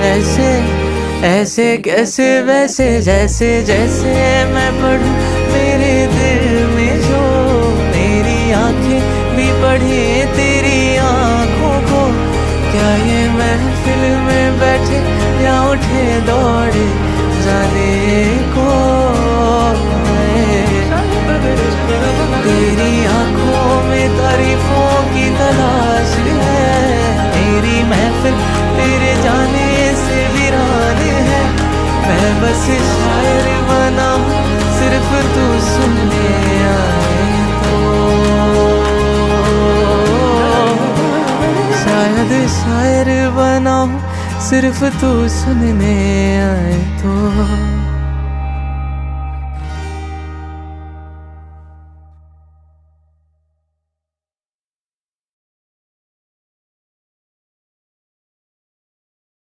ऐसे ऐसे कैसे वैसे जैसे जैसे मैं पढ़ूं मेरे दिल में जो मेरी आंखें भी पढ़े तेरी आंखों को। क्या ये महफिल में बैठे या उठे दौड़े जाने को। तेरी आंखों में तारीफों की तलाश है, मेरी महफिल तेरे जाने से वीरान है। मैं बस शायर बना हूँ सिर्फ तू सुनने आए तो। शायद शायर बना हूँ सिर्फ तू सुनने आए तो।